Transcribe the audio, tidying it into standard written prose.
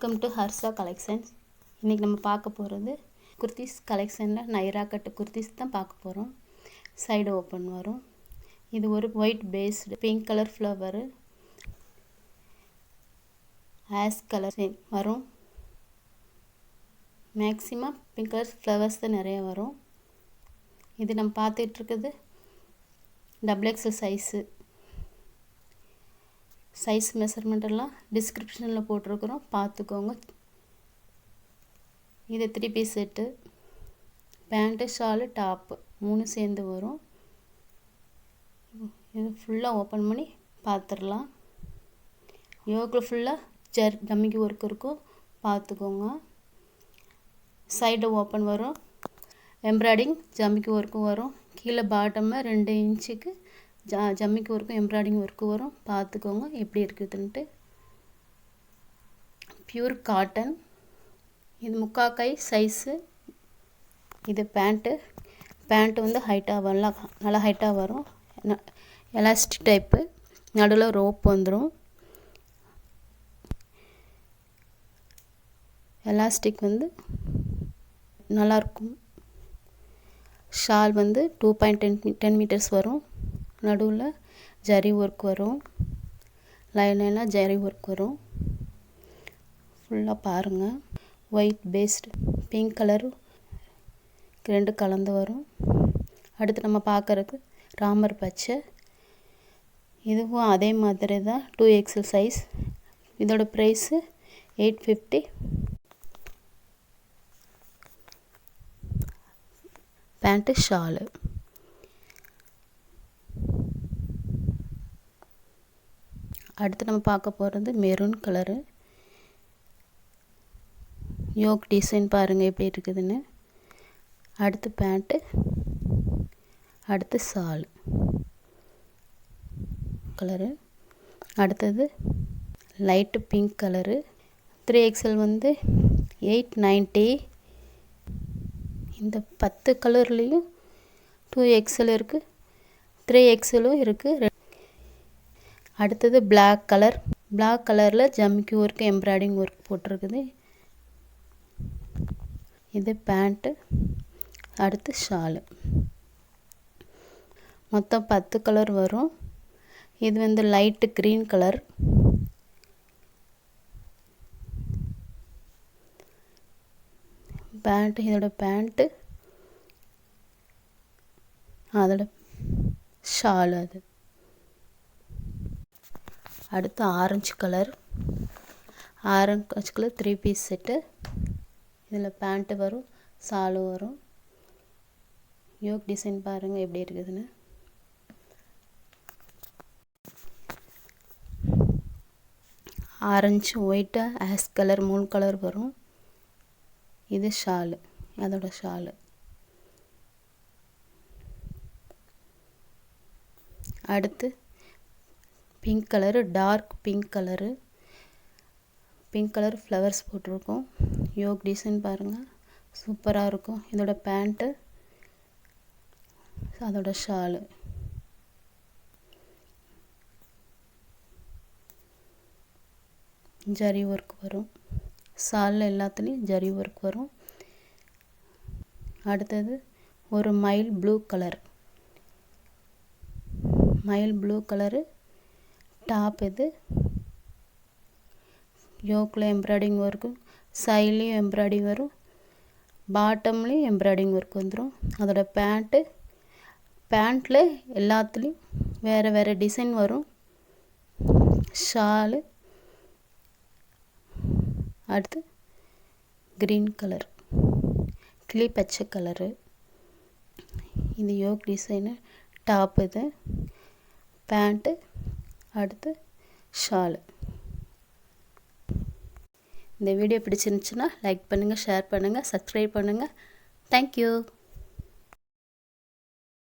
Welcome to Harsha collections. இன்றைக்கி நம்ம பார்க்க போகிறது குர்த்திஸ் கலெக்ஷனில் நைரா கட்டு குர்த்திஸ் தான் பார்க்க போகிறோம். சைடு ஓப்பன் வரும். இது ஒரு white based pink colour flower ash colour வரும். மேக்ஸிமம் பிங்க் கலர் ஃப்ளவர்ஸ் தான் நிறைய வரும். இது நம்ம பார்த்துட்ருக்குது XXL சைஸ் மெஷர்மெண்ட் எல்லாம் டிஸ்கிரிப்ஷனில் போட்டிருக்கிறோம், பார்த்துக்கோங்க. இது 3 piece set. Pant shawl top 3 சேர்ந்து வரும். இது ஃபுல்லாக ஓப்பன் பண்ணி பார்த்துடலாம். யோக்கில் ஃபுல்லாக டம்மிக்கு ஒர்க் இருக்கும், பார்த்துக்கோங்க. சைடு ஓப்பன் வரும். எம்ப்ராய்டிங் ஜம்மிக்கு ஒர்க்கும் வரும். கீழே பாட்டமில் 2 இன்ச்சுக்கு ஜம்மிக்கு ஒர்க்கும் எம்ப்ராய்டிங் ஒர்க்கு வரும், பார்த்துக்கோங்க எப்படி இருக்குதுன்ட்டு. Pure cotton. இது 3/4 கை சைஸு. இது பேண்ட்டு வந்து ஹைட்டாக நல்லா ஹைட்டாக வரும். Elastic type. நடுவில் ரோப் வந்துடும். எலாஸ்டிக் வந்து நல்லாயிருக்கும். ஷால் வந்து 2.10 மீட்டர்ஸ் வரும். நடுவில் ஜரி ஒர்க் வரும். லைனாக ஜரி ஒர்க் வரும். ஃபுல்லாக பாருங்கள். ஒயிட் பேஸ்டு பிங்க் கலரு 2 கலந்து வரும். அடுத்து நம்ம பார்க்குறதுக்கு ராமர் பச்சை. இதுவும் அதே மாதிரி தான் 2XL சைஸ். இதோட ப்ரைஸு 850. Pant shawl. அடுத்து நம்ம பார்க்க போகிறது மெரூன் கலரு. யோக் டிசைன் பாருங்கள் எப்படி இருக்குதுன்னு. அடுத்து பேண்ட்டு, அடுத்து ஷால் கலரு. அடுத்தது லைட்டு பிங்க் கலரு. 3XL வந்து 890. இந்த 10 கலர்லேயும் 2XL இருக்குது, 3XLும் இருக்குது. அடுத்தது பிளாக் கலரில் ஜம்மிக்கு ஒர்க் எம்ப்ராய்டிங் ஒர்க் போட்டிருக்குது. இது பேண்ட்டு, அடுத்து ஷாலு. மொத்தம் 10 கலர் வரும். இது வந்து லைட்டு க்ரீன் கலர். பேண்ட்டு, இதோட பேண்ட்டு, அதோட ஷாலு. அது அடுத்து ஆரஞ்சு கலர் 3 பீஸ் செட்டு. இதில் பேண்ட்டு வரும், ஷாலு வரும். யோக் டிசைன் பாருங்கள் எப்படி இருக்குதுன்னு. Orange, white, ash colour 3 colour வரும். இது ஷாலு, அதோட ஷாலு. அடுத்து pink colour, dark pink colour. Pink colour flowers போட்டிருக்கோம். யோக் டிசைன் பாருங்கள் சூப்பராக இருக்கும். இதோட பேண்ட்டு, அதோட ஷாலு. ஜரி ஒர்க் வரும். ஷாலில் எல்லாத்துலேயும் ஜரி ஒர்க் வரும். அடுத்தது ஒரு மயில் ப்ளூ கலரு டாப். இது யோக்கில் எம்ப்ராய்டிங் ஒர்க்கும் சைட்லேயும் எம்ப்ராய்டிங் வரும், பாட்டம்லேயும் எம்ப்ராய்டிங் ஒர்க் வந்துடும். அதோட பேண்ட்டில் எல்லாத்துலேயும் வேறு டிசைன் வரும். ஷாலு. அடுத்து க்ரீன் கலர், கிளி பச்சை கலரு. இது யோக் டிசைனு டாப். இது பேண்ட்டு, அடுத்து ஷாலு. இந்த வீடியோ பிடிச்சிருந்துச்சுன்னா லைக் பண்ணுங்கள், ஷேர் பண்ணுங்கள், சப்ஸ்கிரைப் பண்ணுங்கள். தேங்க்யூ.